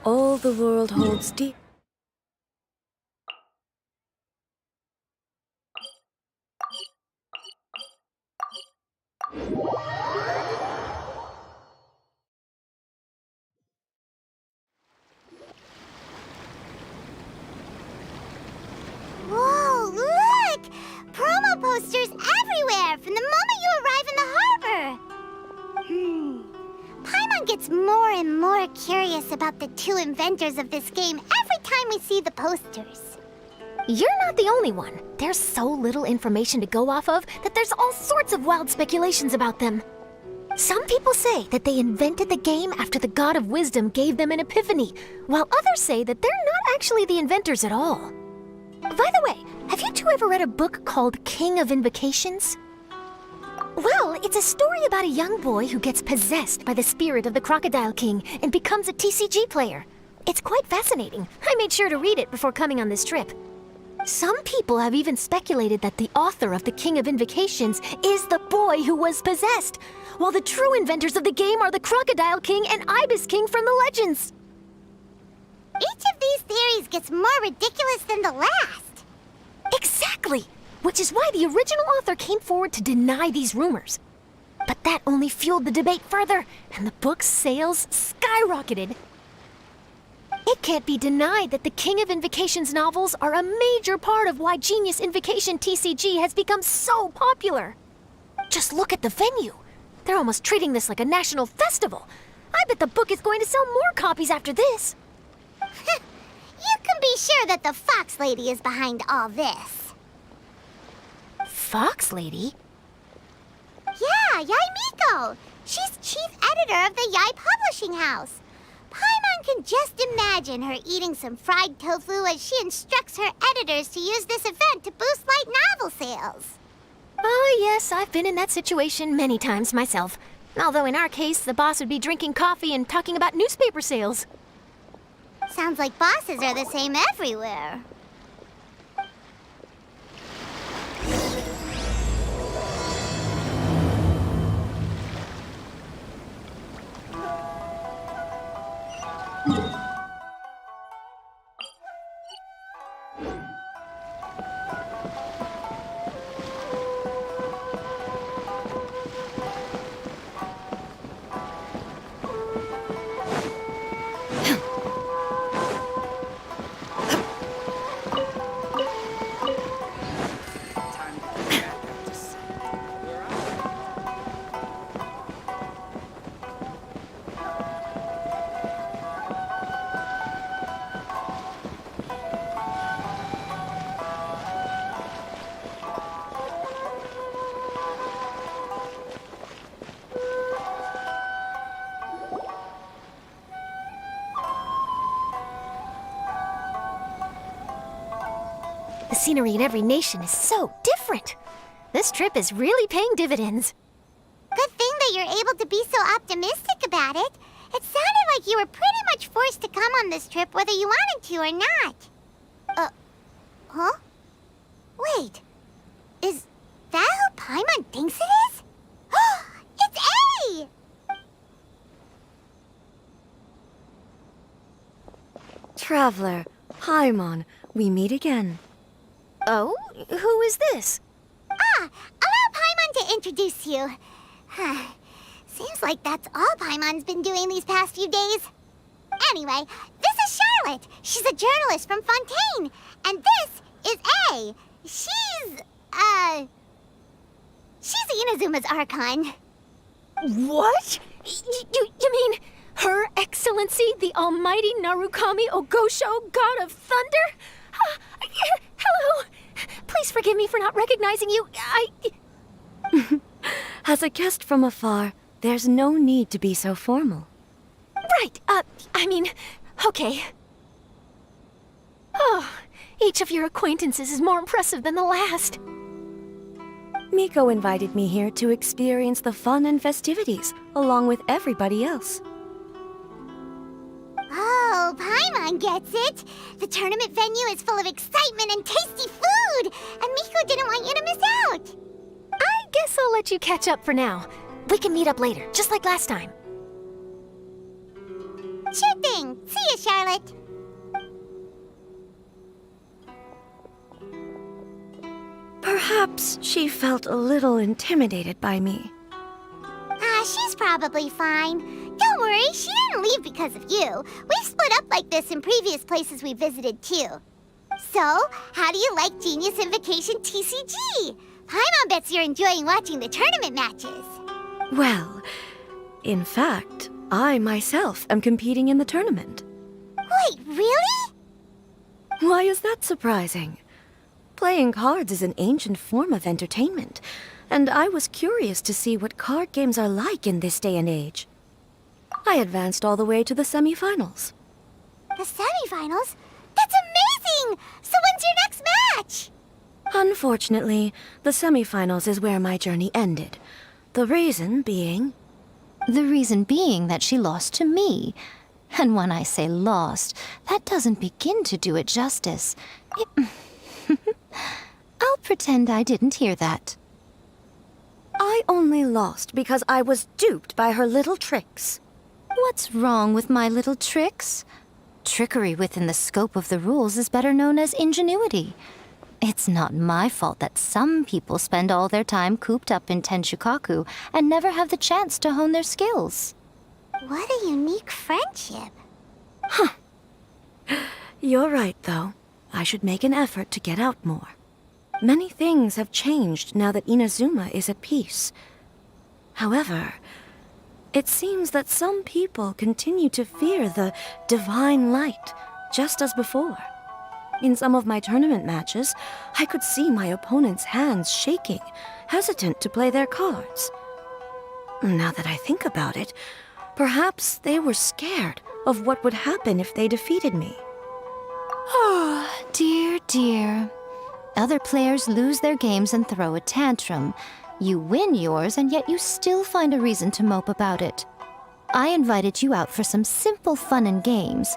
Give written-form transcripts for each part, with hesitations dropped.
All the world holds deep. Whoa, look! Promo posters everywhere from the moment you arrive in the harbor. Paimon gets more and more curious about the two inventors of this game every time we see the posters. You're not the only one. There's so little information to go off of that there's all sorts of wild speculations about them. Some people say that they invented the game after the God of Wisdom gave them an epiphany, while others say that they're not actually the inventors at all. By the way, have you two ever read a book called King of Invocations? Well, it's a story about a young boy who gets possessed by the spirit of the Crocodile King and becomes a TCG player. It's quite fascinating. I made sure to read it before coming on this trip. Some people have even speculated that the author of the King of Invocations is the boy who was possessed, while the true inventors of the game are the Crocodile King and Ibis King from the legends. Each of these theories gets more ridiculous than the last. Exactly! Which is why the original author came forward to deny these rumors. But that only fueled the debate further, and the book's sales skyrocketed. It can't be denied that the King of Invocations novels are a major part of why Genius Invocation TCG has become so popular. Just look at the venue. They're almost treating this like a national festival. I bet the book is going to sell more copies after this. You can be sure that the Fox Lady is behind all this. Fox Lady? Yeah, Yai Miko. She's chief editor of the Yai Publishing House. Paimon can just imagine her eating some fried tofu as she instructs her editors to use this event to boost light novel sales. Oh yes, I've been in that situation many times myself. Although in our case, the boss would be drinking coffee and talking about newspaper sales. Sounds like bosses are the same everywhere. The scenery in every nation is so different. This trip is really paying dividends. Good thing that you're able to be so optimistic about it. It sounded like you were pretty much forced to come on this trip whether you wanted to or not. Huh? Wait. Is that who Paimon thinks it is? It's A! Traveler, Paimon, we meet again. Oh? Who is this? Allow Paimon to introduce you. Seems like that's all Paimon's been doing these past few days. Anyway, this is Charlotte. She's a journalist from Fontaine. And this is A. She's Inazuma's Archon. What? You mean Her Excellency, the Almighty Narukami Ogosho, God of Thunder? Hello. Please forgive me for not recognizing you. As a guest from afar, there's no need to be so formal. Right, okay. Oh, each of your acquaintances is more impressive than the last. Miko invited me here to experience the fun and festivities, along with everybody else. Oh, Paimon gets it. The tournament venue is full of excitement and tasty food, and Miko didn't want you to miss out. I guess I'll let you catch up for now. We can meet up later, just like last time. Sure thing. thing. See ya, Charlotte. Perhaps she felt a little intimidated by me. She's probably fine. Don't worry, she didn't leave because of you. We've split up like this in previous places we visited, too. So, how do you like Genius Invocation TCG? Paimon bets you're enjoying watching the tournament matches. Well, in fact, I myself am competing in the tournament. Wait, really? Why is that surprising? Playing cards is an ancient form of entertainment, and I was curious to see what card games are like in this day and age. I advanced all the way to the semifinals. The semifinals? That's amazing! So when's your next match? Unfortunately, the semifinals is where my journey ended. The reason being... The reason being that she lost to me. And when I say lost, that doesn't begin to do it justice. I'll pretend I didn't hear that. I only lost because I was duped by her little tricks. What's wrong with my little tricks? Trickery within the scope of the rules is better known as ingenuity. It's not my fault that some people spend all their time cooped up in Tenshukaku and never have the chance to hone their skills. What a unique friendship. You're right, though. I should make an effort to get out more. Many things have changed now that Inazuma is at peace. However, it seems that some people continue to fear the divine light, just as before. In some of my tournament matches, I could see my opponent's hands shaking, hesitant to play their cards. Now that I think about it, perhaps they were scared of what would happen if they defeated me. Oh, dear, dear. Other players lose their games and throw a tantrum. You win yours, and yet you still find a reason to mope about it. I invited you out for some simple fun and games.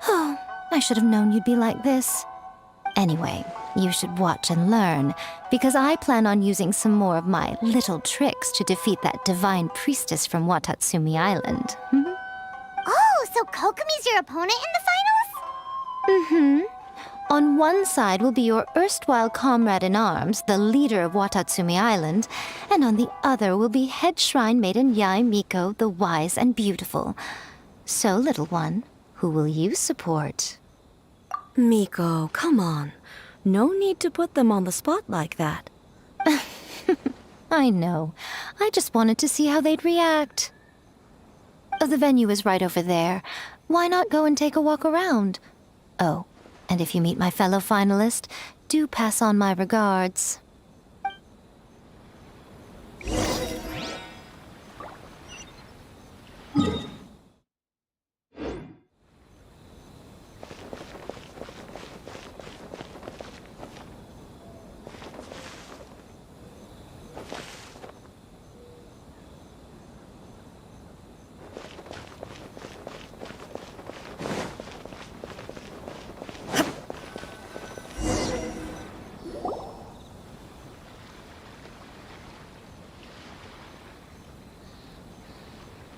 Oh, I should have known you'd be like this. Anyway, you should watch and learn, because I plan on using some more of my little tricks to defeat that divine priestess from Watatsumi Island. Oh, so Kokomi's your opponent in the finals? Mm-hmm. On one side will be your erstwhile comrade-in-arms, the leader of Watatsumi Island, and on the other will be head shrine maiden Yae Miko, the wise and beautiful. So, little one, who will you support? Miko, come on. No need to put them on the spot like that. I know. I just wanted to see how they'd react. The venue is right over there. Why not go and take a walk around? Oh, and if you meet my fellow finalist, do pass on my regards.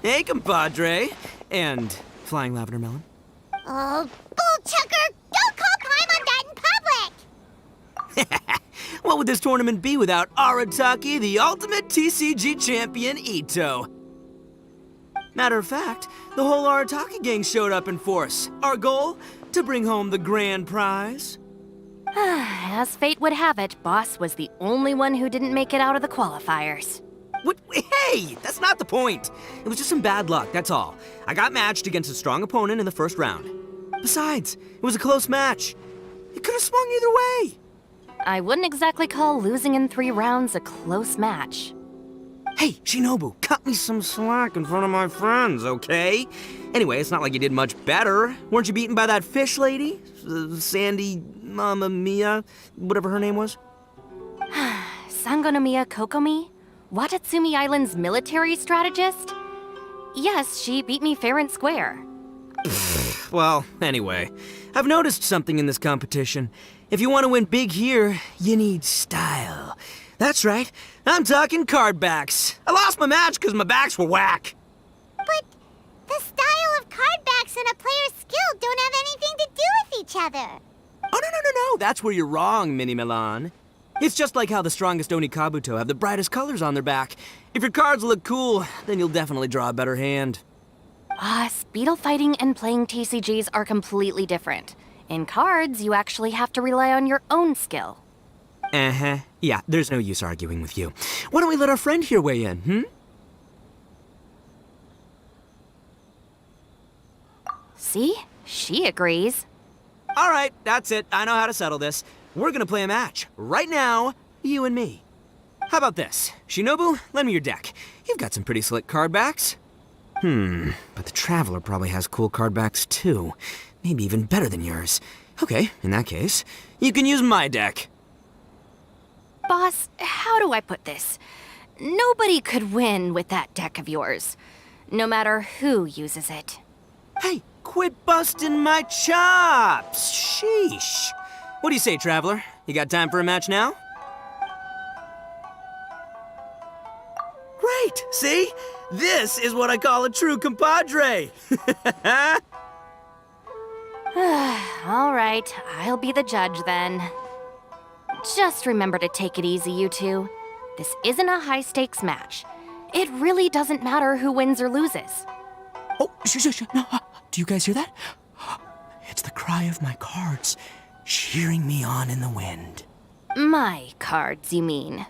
Hey, compadre. And flying lavender melon. Oh, bull chucker! Don't call Paimon that in public! What would this tournament be without Arataki, the ultimate TCG champion, Ito? Matter of fact, the whole Arataki gang showed up in force. Our goal? To bring home the grand prize. As fate would have it, Boss was the only one who didn't make it out of the qualifiers. What? Hey, that's not the point. It was just some bad luck, that's all. I got matched against a strong opponent in the first round. Besides, it was a close match. It could have swung either way. I wouldn't exactly call losing in 3 rounds a close match. Hey, Shinobu, cut me some slack in front of my friends, okay? Anyway, it's not like you did much better. Weren't you beaten by that fish lady? Sandy, Mamma Mia, whatever her name was? Sangonomiya Kokomi? Watatsumi Island's military strategist? Yes, she beat me fair and square. Well, anyway, I've noticed something in this competition. If you want to win big here, you need style. That's right, I'm talking card backs. I lost my match because my backs were whack. But the style of card backs mechanics and a player's skill don't have anything to do with each other. Oh, no. That's where you're wrong, Mini Milan. It's just like how the strongest Oni Kabuto have the brightest colors on their back. If your cards look cool, then you'll definitely draw a better hand. Speedle fighting and playing TCGs are completely different. In cards, you actually have to rely on your own skill. Uh-huh. Yeah, there's no use arguing with you. Why don't we let our friend here weigh in, See? She agrees. All right, that's it. I know how to settle this. We're gonna play a match. Right now, you and me. How about this? Shinobu, lend me your deck. You've got some pretty slick card backs. But the Traveler probably has cool card backs too. Maybe even better than yours. Okay, in that case, you can use my deck. Boss, how do I put this? Nobody could win with that deck of yours, no matter who uses it. Hey, quit busting my chops! Sheesh. What do you say, Traveler? You got time for a match now? Great! See? This is what I call a true compadre! All right, I'll be the judge then. Just remember to take it easy, you two. This isn't a high-stakes match. It really doesn't matter who wins or loses. Oh, shush. No, do you guys hear that? It's the cry of my cards, cheering me on in the wind. My cards, you mean?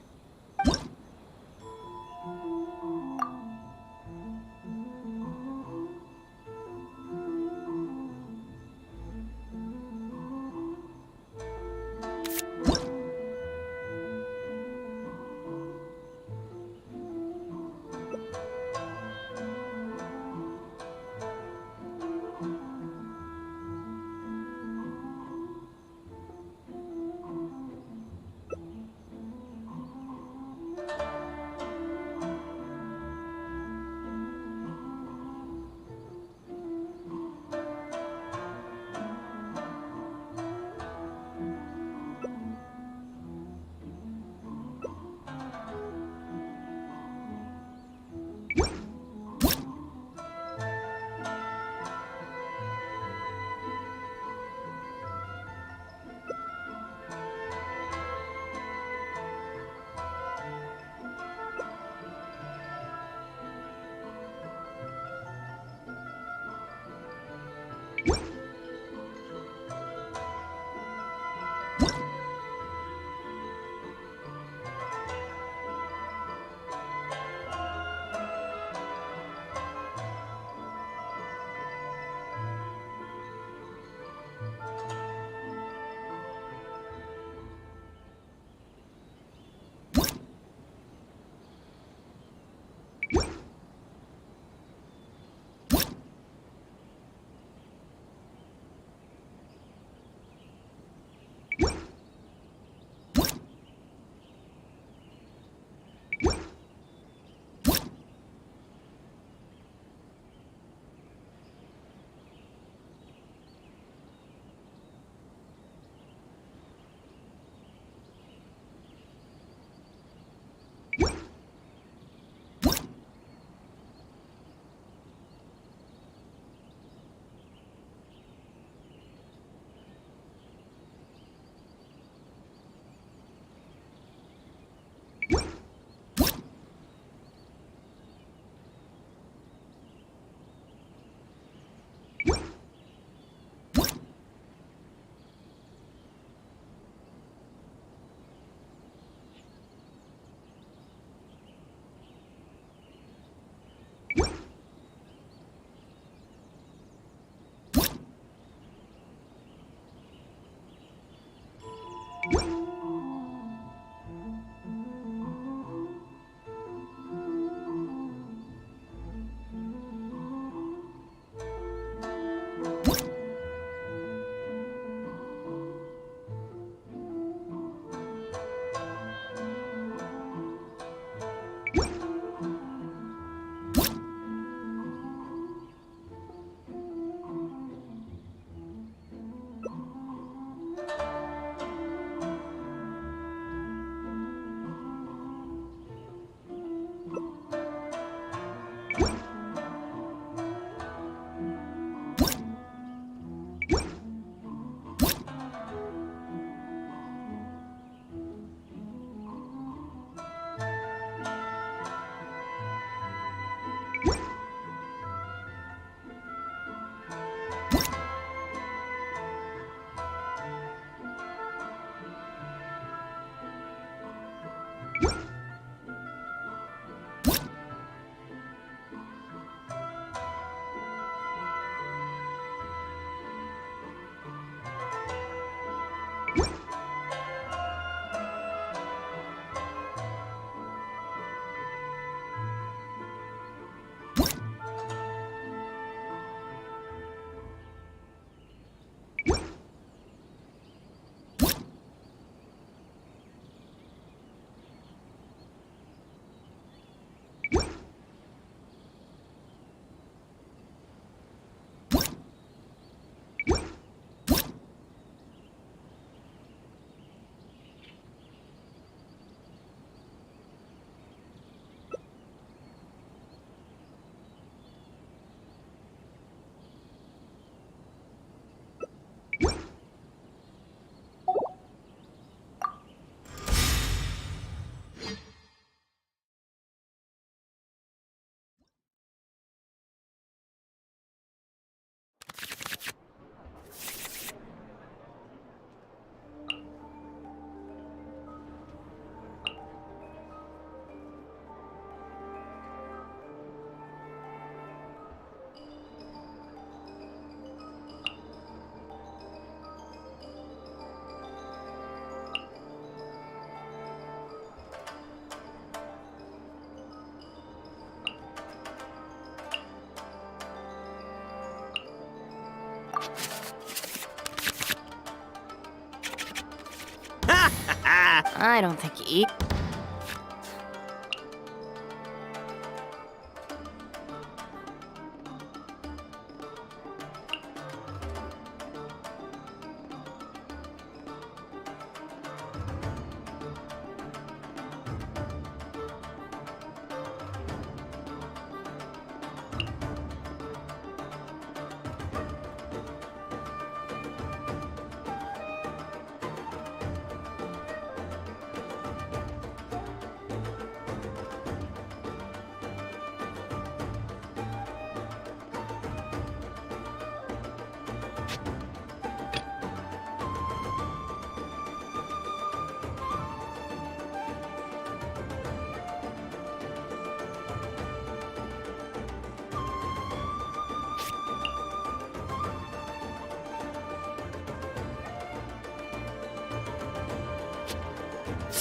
I don't think he...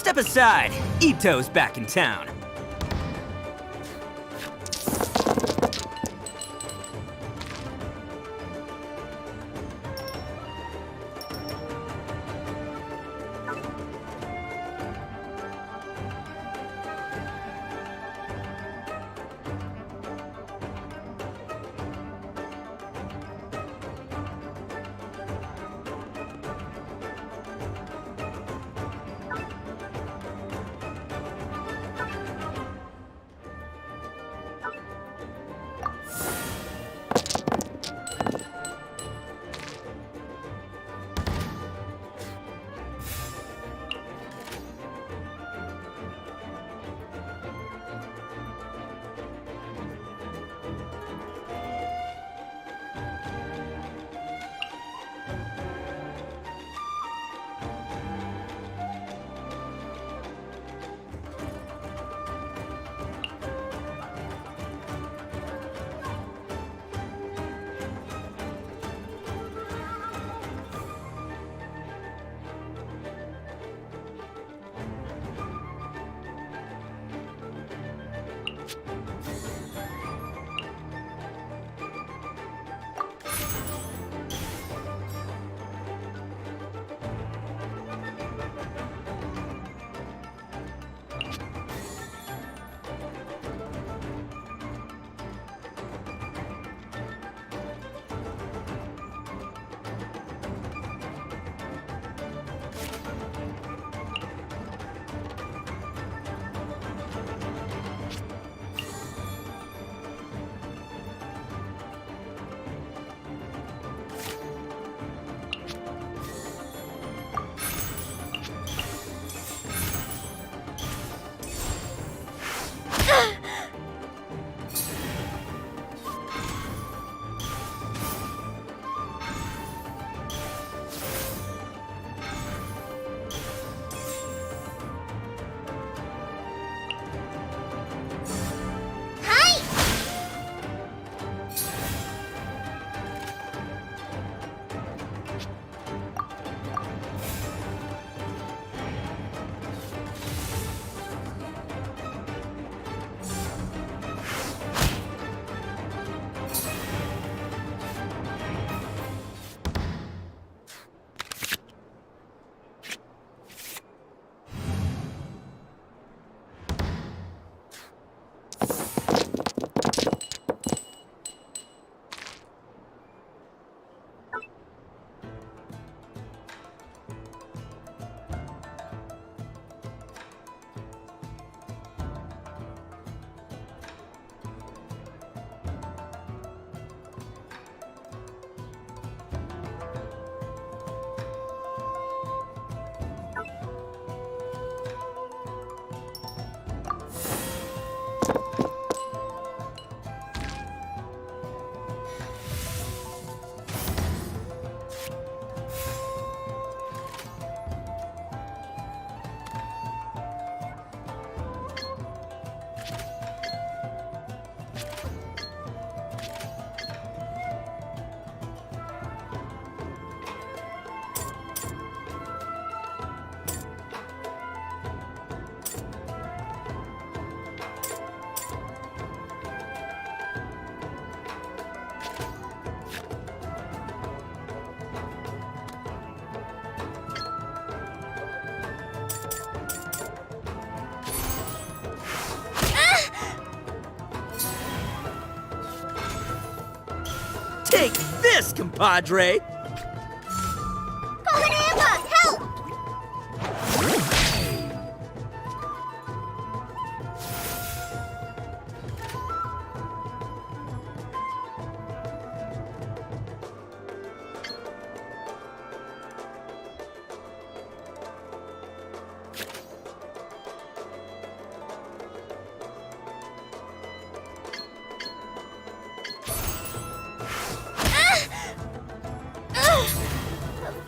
Step aside. Ito's back in town. Take this, compadre! Koganeva, help!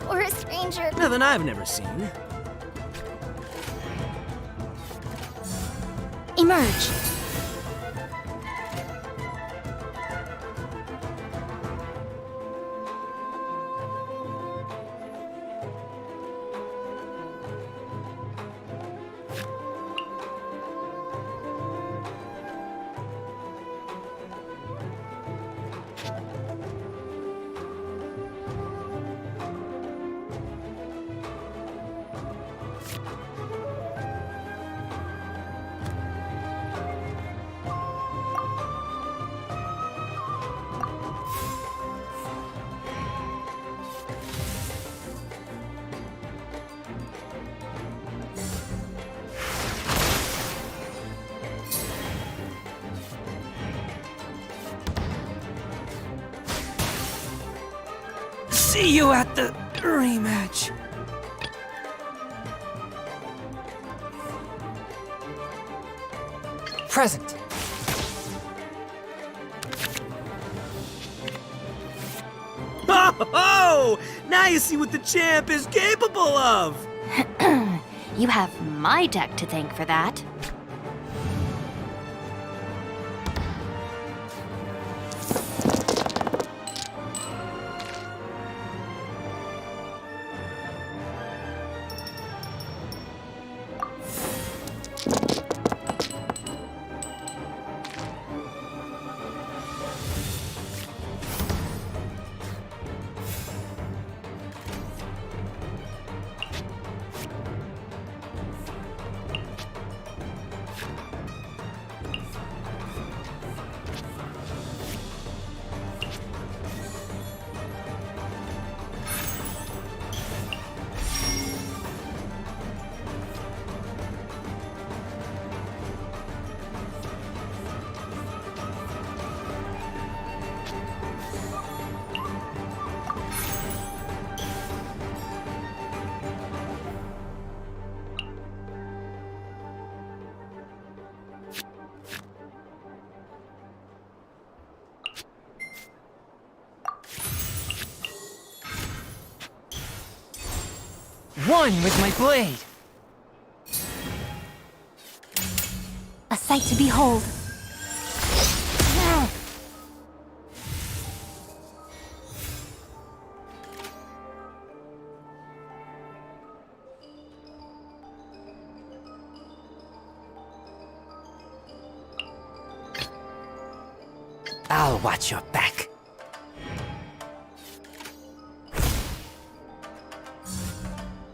Forest Ranger. Nothing I've never seen. Emerge. See you at the rematch. Present. Oh! Now you see what the champ is capable of! You have my deck to thank for that. One with my blade. A sight to behold. I'll watch your back.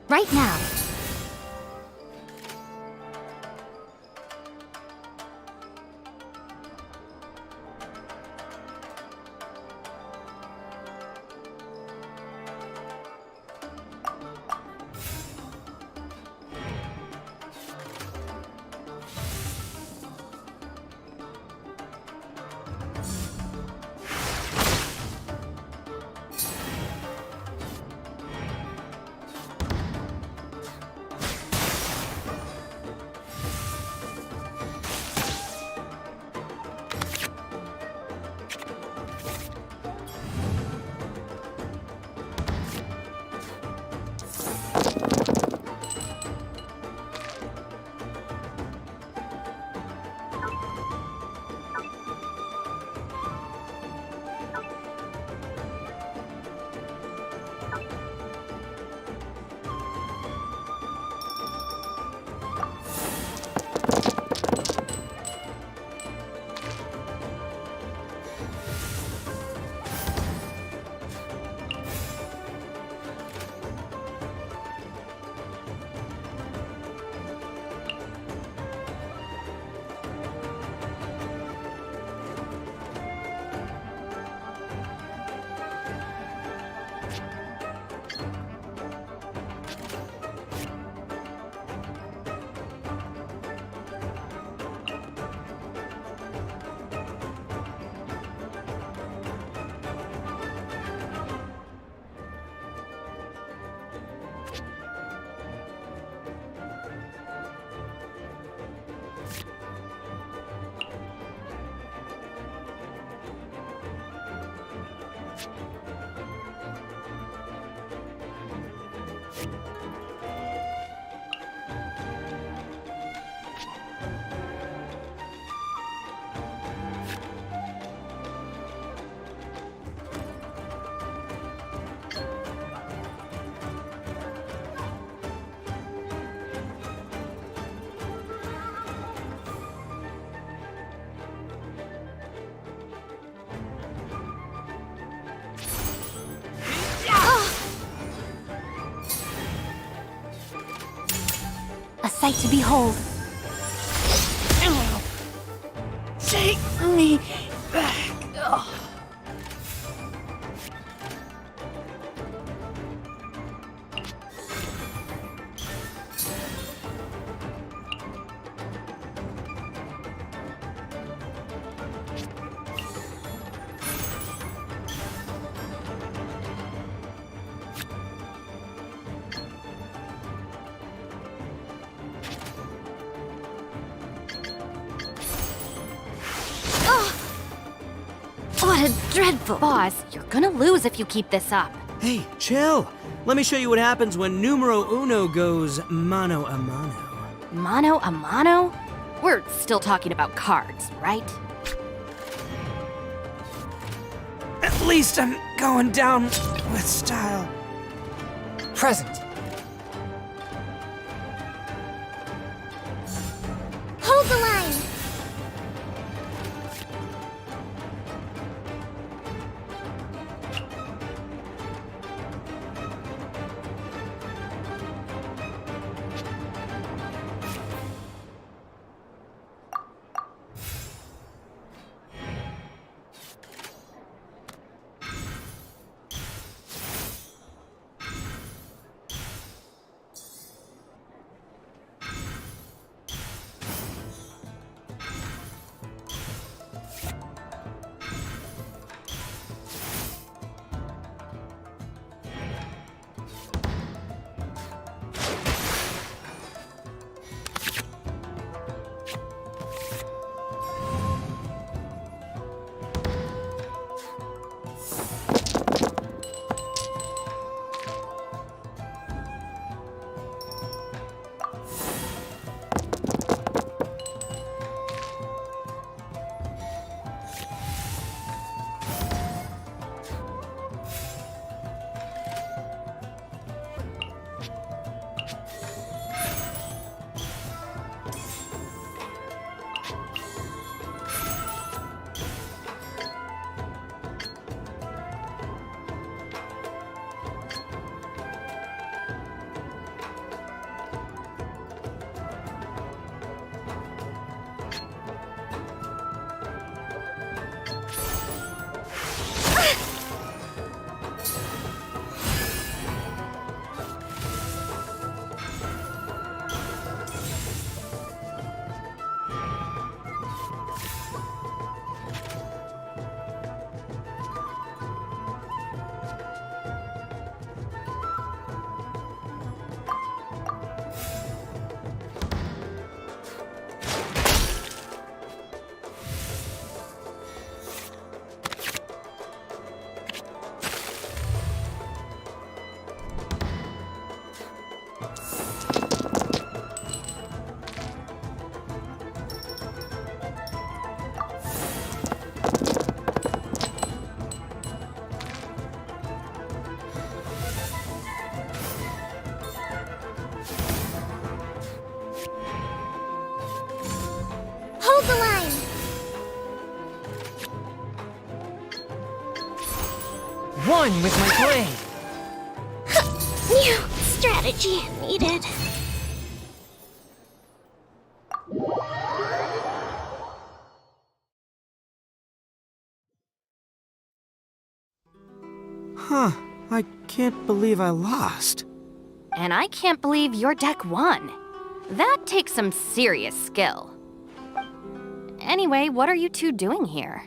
Right now. A sight to behold. Take me back. What a dreadful... Boss, you're gonna lose if you keep this up. Hey, chill. Let me show you what happens when numero uno goes mano a mano. Mano a mano? We're still talking about cards, right? At least I'm going down with style. Present. Hold the line. Hold the line. One with my blade. New strategy needed. Huh, I can't believe I lost. And I can't believe your deck won. That takes some serious skill. Anyway, what are you two doing here?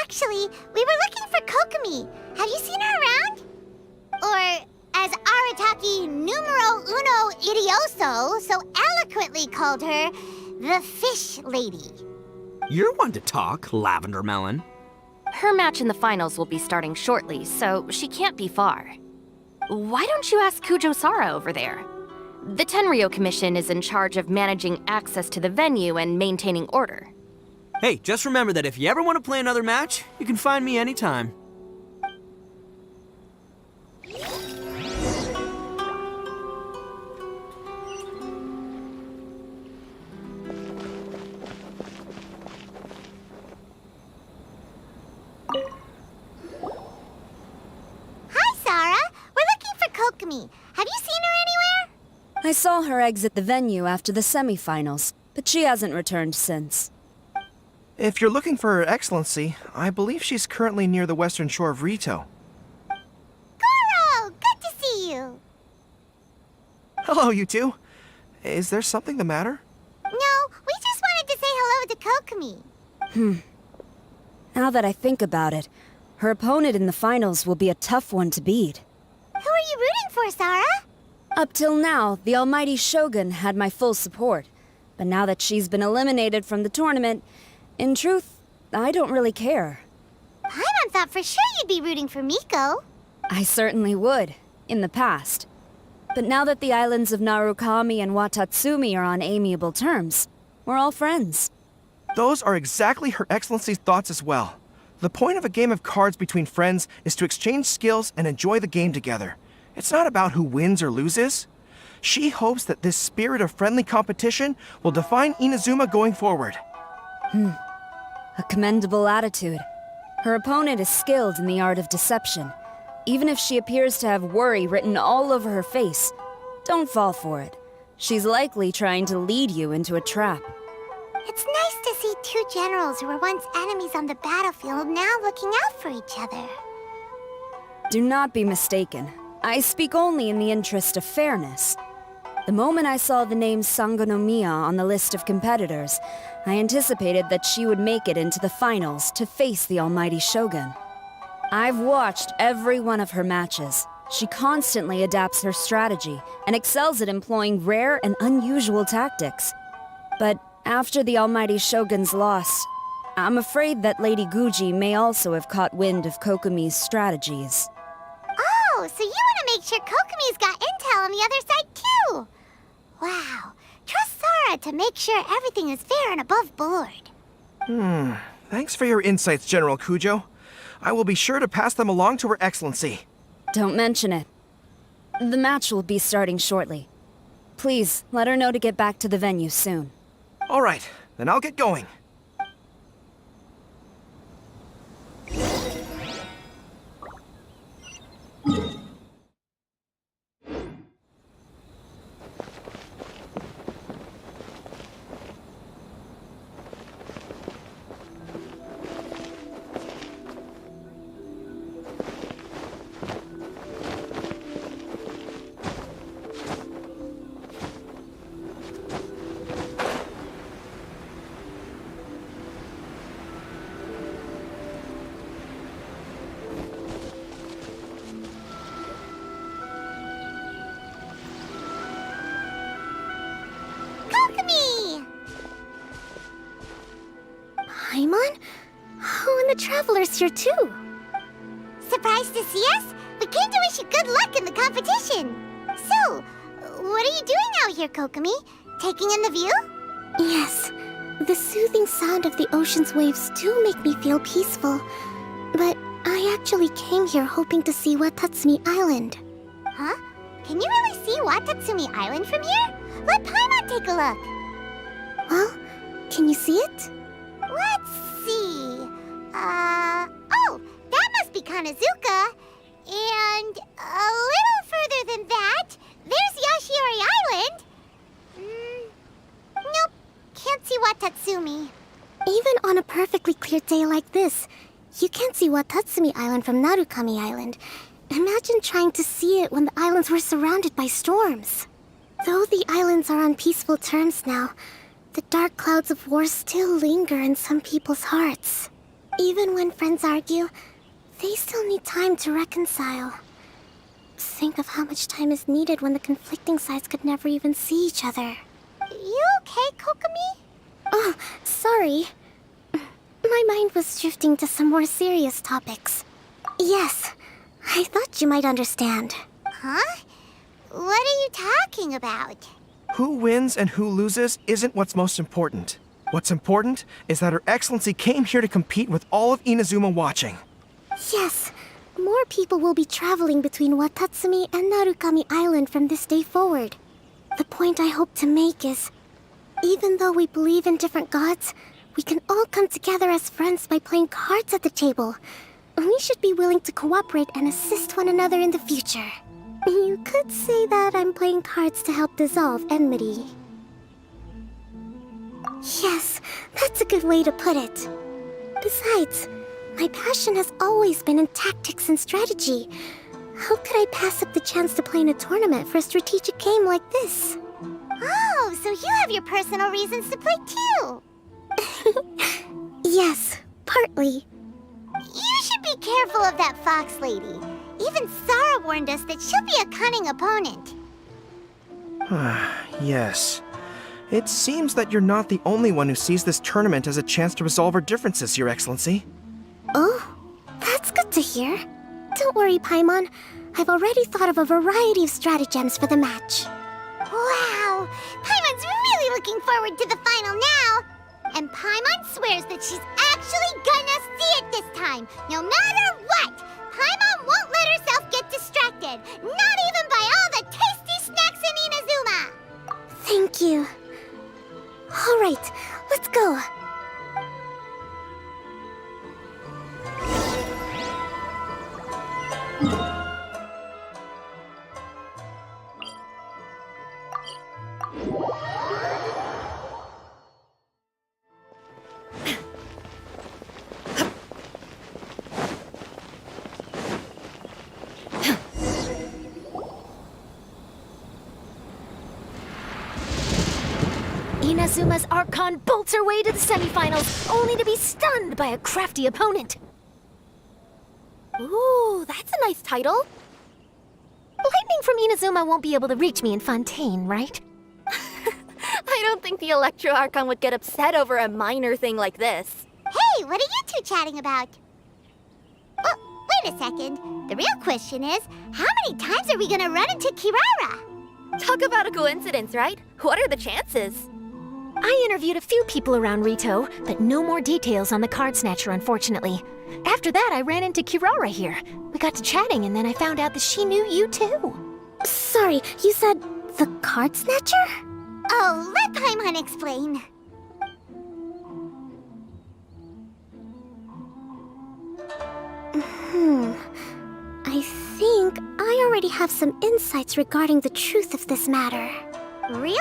Actually, we were looking for Kokomi. Have you seen her around? Or, as Arataki numero uno idioso so eloquently called her, the Fish Lady. You're one to talk, Lavender Melon. Her match in the finals will be starting shortly, so she can't be far. Why don't you ask Kujo-Sara over there? The Tenryo Commission is in charge of managing access to the venue and maintaining order. Hey, just remember that if you ever want to play another match, you can find me anytime. Hi, Sarah. We're looking for Kokomi. Have you seen her anywhere? I saw her exit the venue after the semifinals, but she hasn't returned since. If you're looking for Her Excellency, I believe she's currently near the western shore of Rito. Goro, good to see you. Hello, you two. Is there something the matter? No, we just wanted to say hello to Kokomi. Now that I think about it, her opponent in the finals will be a tough one to beat. Who are you rooting for, Sarah? Up till now, the almighty Shogun had my full support. But now that she's been eliminated from the tournament, in truth, I don't really care. Paimon thought for sure you'd be rooting for Miko. I certainly would, in the past. But now that the islands of Narukami and Watatsumi are on amiable terms, we're all friends. Those are exactly Her Excellency's thoughts as well. The point of a game of cards between friends is to exchange skills and enjoy the game together. It's not about who wins or loses. She hopes that this spirit of friendly competition will define Inazuma going forward. A commendable attitude. Her opponent is skilled in the art of deception. Even if she appears to have worry written all over her face, don't fall for it. She's likely trying to lead you into a trap. It's nice to see two generals who were once enemies on the battlefield now looking out for each other. Do not be mistaken. I speak only in the interest of fairness. The moment I saw the name Sangonomiya on the list of competitors, I anticipated that she would make it into the finals to face the almighty Shogun. I've watched every one of her matches. She constantly adapts her strategy and excels at employing rare and unusual tactics. But after the almighty Shogun's loss, I'm afraid that Lady Guji may also have caught wind of Kokomi's strategies. Oh, so you want to make sure Kokomi's got intel on the other side too? Wow. Trust Sarah to make sure everything is fair and above board. Thanks for your insights, General Kujo. I will be sure to pass them along to Her Excellency. Don't mention it. The match will be starting shortly. Please, let her know to get back to the venue soon. All right, then I'll get going. Kokomi! Paimon? Oh, and the Traveler's here too. Surprised to see us? We came to wish you good luck in the competition. So, what are you doing out here, Kokomi? Taking in the view? Yes, the soothing sound of the ocean's waves do make me feel peaceful. But I actually came here hoping to see Watatsumi Island. Huh? Can you really see Watatsumi Island from here? Let Paimon take a look. Well, can you see it? Let's see. Oh, that must be Kanazuka. And a little further than that, there's Yashiori Island. Nope, can't see Watatsumi. Even on a perfectly clear day like this, you can't see Watatsumi Island from Narukami Island. Imagine trying to see it when the islands were surrounded by storms. Though the islands are on peaceful terms now, the dark clouds of war still linger in some people's hearts. Even when friends argue, they still need time to reconcile. Think of how much time is needed when the conflicting sides could never even see each other. You okay, Kokomi? Oh, sorry. My mind was drifting to some more serious topics. Yes, I thought you might understand. Huh? What are you talking about? Who wins and who loses isn't what's most important. What's important is that Her Excellency came here to compete with all of Inazuma watching. Yes, more people will be traveling between Watatsumi and Narukami Island from this day forward. The point I hope to make is, even though we believe in different gods, we can all come together as friends by playing cards at the table. We should be willing to cooperate and assist one another in the future. You could say that I'm playing cards to help dissolve enmity. Yes, that's a good way to put it. Besides, my passion has always been in tactics and strategy. How could I pass up the chance to play in a tournament for a strategic game like this? Oh, so you have your personal reasons to play too! Yes, partly. You should be careful of that fox lady. Even Sarah warned us that she'll be a cunning opponent. Yes. It seems that you're not the only one who sees this tournament as a chance to resolve our differences, Your Excellency. Oh, that's good to hear. Don't worry, Paimon. I've already thought of a variety of stratagems for the match. Wow! Paimon's really looking forward to the final now! And Paimon swears that she's actually gonna see it this time, no matter what! Paimon won't let herself get distracted, not even by all the tasty snacks in Inazuma! Thank you. All right, let's go. Inazuma's Archon bolts her way to the semifinals, only to be stunned by a crafty opponent. Ooh, that's a nice title. Lightning from Inazuma won't be able to reach me in Fontaine, right? I don't think the Electro Archon would get upset over a minor thing like this. Hey, what are you two chatting about? Oh, wait a second. The real question is, how many times are we gonna run into Kirara? Talk about a coincidence, right? What are the chances? I interviewed a few people around Rito, but no more details on the card snatcher, unfortunately. After that, I ran into Kirara here. We got to chatting, and then I found out that she knew you too. Sorry, you said the card snatcher? Oh, let Paimon explain. I think I already have some insights regarding the truth of this matter. Really?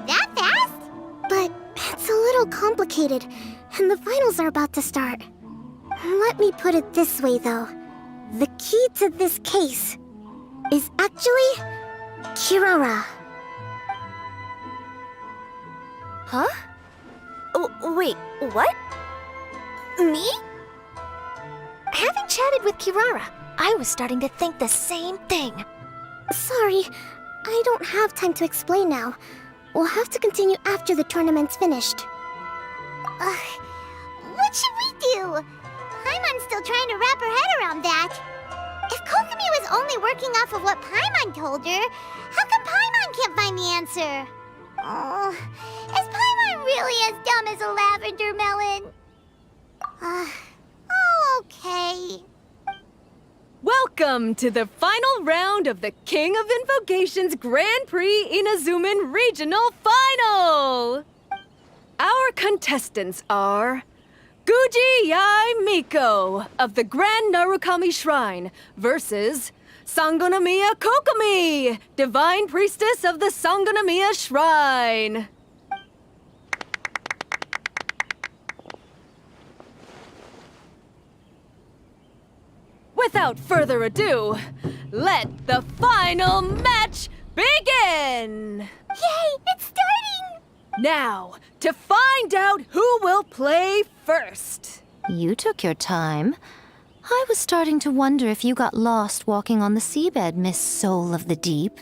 That fast? But it's a little complicated, and the finals are about to start. Let me put it this way, though. The key to this case is actually Kirara. Huh? Wait, what? Me? Having chatted with Kirara, I was starting to think the same thing. Sorry, I don't have time to explain now. We'll have to continue after the tournament's finished. What should we do? Paimon's still trying to wrap her head around that. If Kokomi was only working off of what Paimon told her, how come Paimon can't find the answer? Oh, is Paimon really as dumb as a lavender melon? Okay. Welcome to the final round of the King of Invocations Grand Prix Inazuman Regional Final! Our contestants are Guji Yai Miko of the Grand Narukami Shrine versus Sangonomiya Kokomi, Divine Priestess of the Sangonomiya Shrine. Without further ado, let the final match begin! Yay, it's starting! Now, to find out who will play first. You took your time. I was starting to wonder if you got lost walking on the seabed, Miss Soul of the Deep.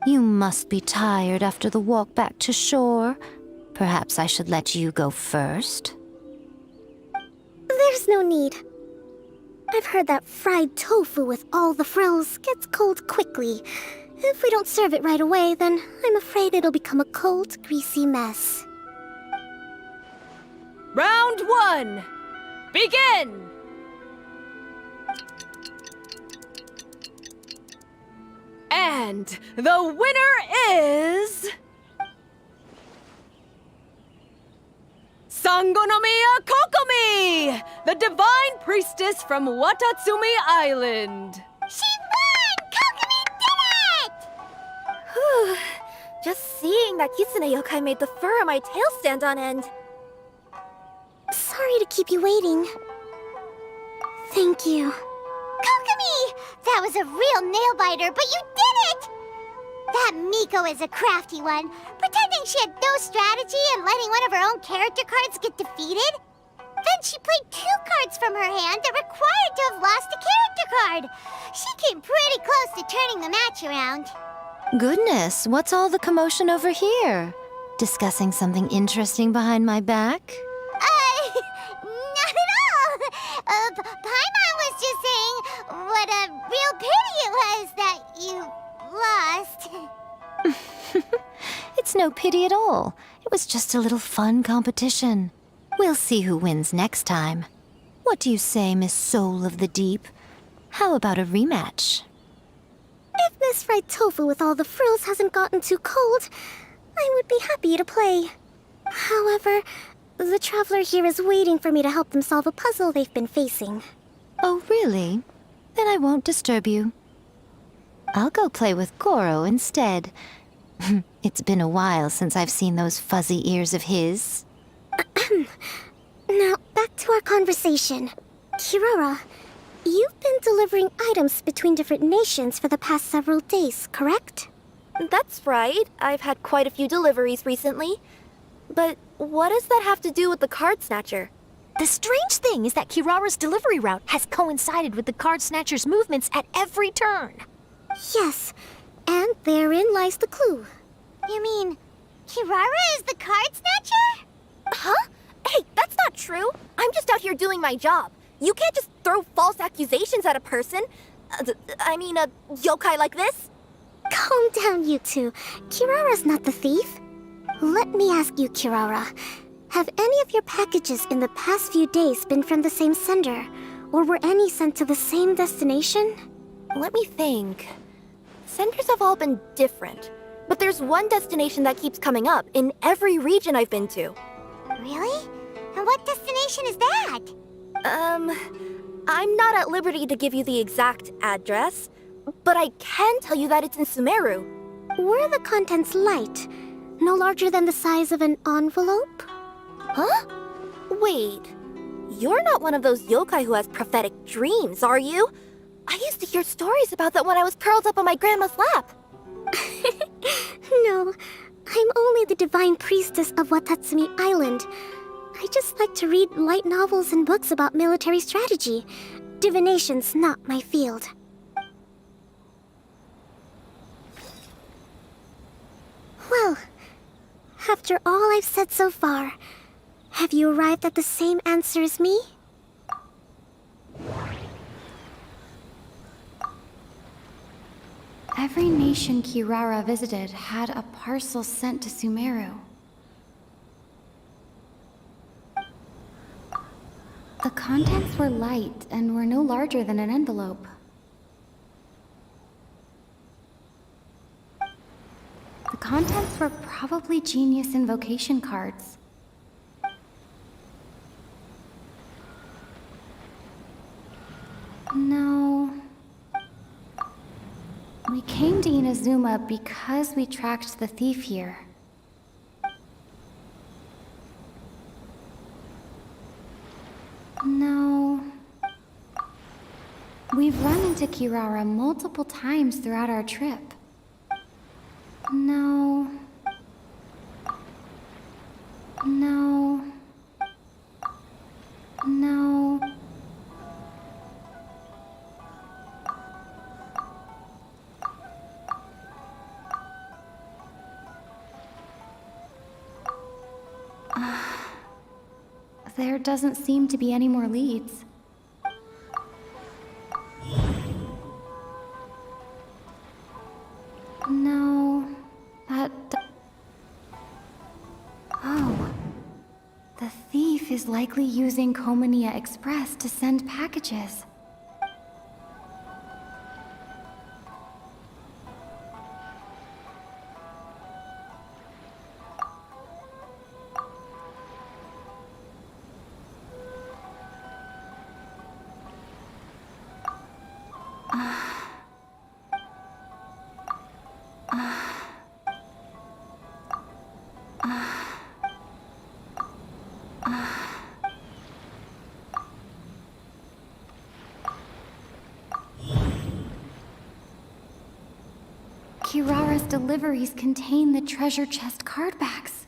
You must be tired after the walk back to shore. Perhaps I should let you go first. There's no need. I've heard that fried tofu with all the frills gets cold quickly. If we don't serve it right away, then I'm afraid it'll become a cold, greasy mess. Round 1. Begin! And the winner is... Sangonomiya Kokomi, the divine priestess from Watatsumi Island. She won! Kokomi did it! Whew. Just seeing that Kitsune yokai made the fur on my tail stand on end. Sorry to keep you waiting. Thank you. Kokomi! That was a real nail-biter, but you did it! That Miko is a crafty one, pretending she had no strategy and letting one of her own character cards get defeated. Then she played 2 cards from her hand that required to have lost a character card. She came pretty close to turning the match around. Goodness, what's all the commotion over here? Discussing something interesting behind my back? Not at all. Paimon was just saying what a real pity it was that you lost. It's no pity at all. It was just a little fun competition. We'll see who wins next time. What do you say, Miss Soul of the Deep? How about a rematch? If Miss Fried Tofu with all the frills hasn't gotten too cold, I would be happy to play. However, the traveler here is waiting for me to help them solve a puzzle they've been facing. Oh, really? Then I won't disturb you. I'll go play with Goro instead. It's been a while since I've seen those fuzzy ears of his. Now, back to our conversation. Kirara, you've been delivering items between different nations for the past several days, correct? That's right. I've had quite a few deliveries recently. But what does that have to do with the card snatcher? The strange thing is that Kirara's delivery route has coincided with the card snatcher's movements at every turn. Yes, and therein lies the clue. You mean, Kirara is the card snatcher? Huh? Hey, that's not true. I'm just out here doing my job. You can't just throw false accusations at a person. A yokai like this. Calm down, you two. Kirara's not the thief. Let me ask you, Kirara. Have any of your packages in the past few days been from the same sender? Or were any sent to the same destination? Let me think. Senders have all been different. But there's one destination that keeps coming up in every region I've been to. Really? And what destination is that? I'm not at liberty to give you the exact address, but I can tell you that it's in Sumeru. Were the contents light? No larger than the size of an envelope? Huh? Wait, you're not one of those yokai who has prophetic dreams, are you? I used to hear stories about that when I was curled up on my grandma's lap. No, I'm only the divine priestess of Watatsumi Island. I just like to read light novels and books about military strategy. Divination's not my field. Well, after all I've said so far, have you arrived at the same answer as me? Every nation Kirara visited had a parcel sent to Sumeru. The contents were light and were no larger than an envelope. The contents were probably genius invocation cards. No. We came to Inazuma because we tracked the thief here. No. We've run into Kirara multiple times throughout our trip. No. No. No. There doesn't seem to be any more leads. No, Oh. The thief is likely using Komania Express to send packages. Kirara's deliveries contain the treasure chest card backs.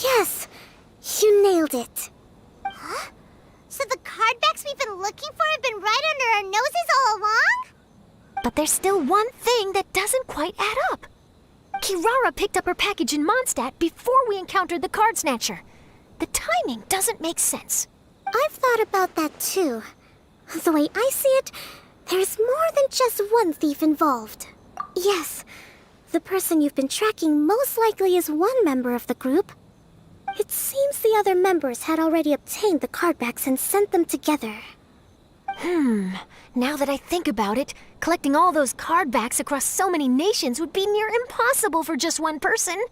Yes! You nailed it. Huh? So the card backs we've been looking for have been right under our noses all along? But there's still one thing that doesn't quite add up. Kirara picked up her package in Mondstadt before we encountered the card snatcher. The timing doesn't make sense. I've thought about that too. The way I see it, there's more than just one thief involved. Yes, the person you've been tracking most likely is one member of the group. It seems the other members had already obtained the cardbacks and sent them together. Now that I think about it, collecting all those cardbacks across so many nations would be near impossible for just one person.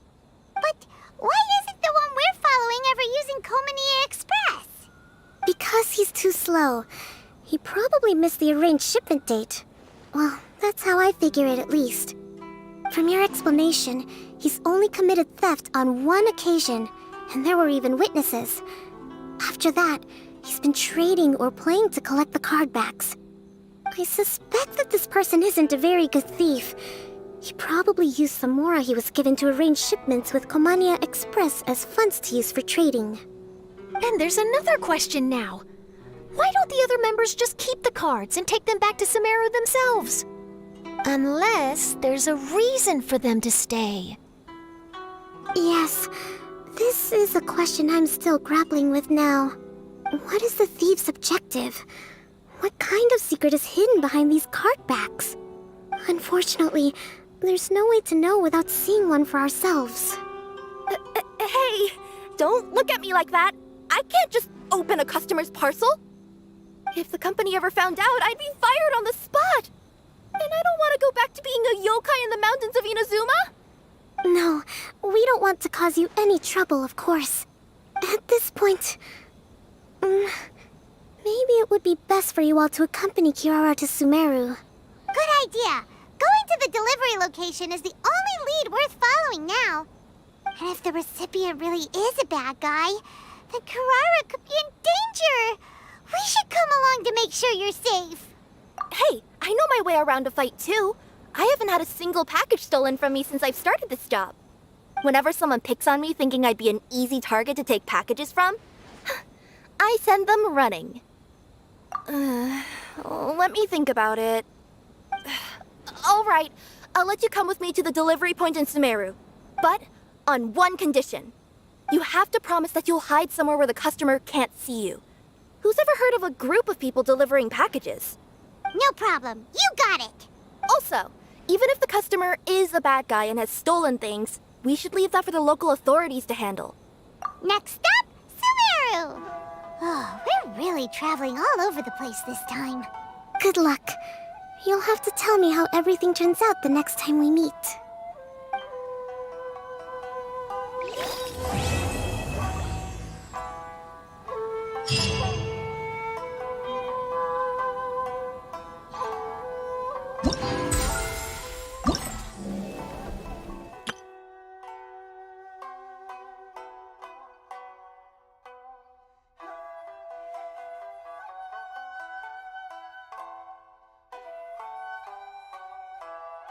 But why isn't the one we're following ever using Komania Express? Because he's too slow. He probably missed the arranged shipment date. Well, that's how I figure it at least. From your explanation, he's only committed theft on one occasion, and there were even witnesses. After that, he's been trading or playing to collect the cardbacks. I suspect that this person isn't a very good thief. He probably used the mora he was given to arrange shipments with Komania Express as funds to use for trading. And there's another question now. Why don't the other members just keep the cards and take them back to Sumeru themselves? Unless there's a reason for them to stay. Yes, this is a question I'm still grappling with now. What is the thief's objective? What kind of secret is hidden behind these cardbacks? Unfortunately, there's no way to know without seeing one for ourselves. Hey, don't look at me like that. I can't just open a customer's parcel. If the company ever found out, I'd be fired on the spot. And I don't want to go back to being a yokai in the mountains of Inazuma. No, we don't want to cause you any trouble, of course. At this point, maybe it would be best for you all to accompany Kirara to Sumeru. Good idea. Going to the delivery location is the only lead worth following now. And if the recipient really is a bad guy, then Kirara could be in danger. We should come along to make sure you're safe. Hey, I know my way around a fight too. I haven't had a single package stolen from me since I've started this job. Whenever someone picks on me thinking I'd be an easy target to take packages from, I send them running. Let me think about it. All right, I'll let you come with me to the delivery point in Sumeru. But on one condition. You have to promise that you'll hide somewhere where the customer can't see you. Who's ever heard of a group of people delivering packages? No problem. You got it. Also, even if the customer is a bad guy and has stolen things, we should leave that for the local authorities to handle. Next stop, Sumeru! Oh, we're really traveling all over the place this time. Good luck. You'll have to tell me how everything turns out the next time we meet.